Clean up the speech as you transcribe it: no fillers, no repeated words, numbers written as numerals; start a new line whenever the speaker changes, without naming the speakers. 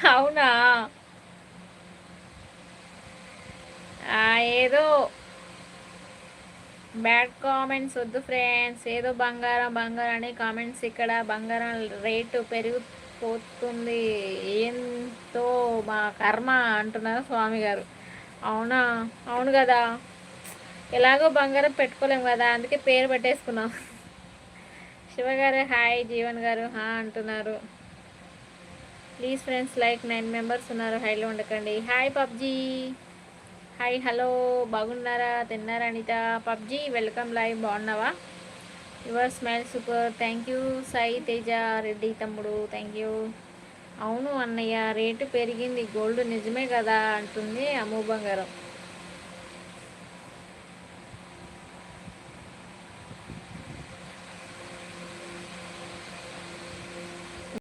అవునా? ఏదో bad comments వద్దు ఫ్రెండ్స్. ఏదో బంగారం బంగారం అనే కామెంట్స్. ఇక్కడ బంగారం రేటు పెరిగిపోతుంది. ఏంతో మా కర్మ అంటున్నారు స్వామి గారు. అవునా? అవును కదా. ఎలాగో బంగారం పెట్టుకోలేము కదా, అందుకే పేరు పెట్టేసుకున్నాం. శివ గారు హాయ్, జీవన్ గారు హా అంటున్నారు. ప్లీజ్ ఫ్రెండ్స్ లైక్ 9 మెంబర్స్ ఉన్నారు, హైలో ఉండకండి. హాయ్ పబ్జీ, హాయ్ హలో, బాగున్నారా? తిన్నారా అనిత? పబ్జీ వెల్కమ్ లైవ్, బాగున్నావా? Your smile super, thank you. Sai Teja Reddy తమ్ముడు, థ్యాంక్ యూ. అవును అన్నయ్య, రేటు పెరిగింది గోల్డ్, నిజమే కదా అంటుంది అమ్ము బంగారం.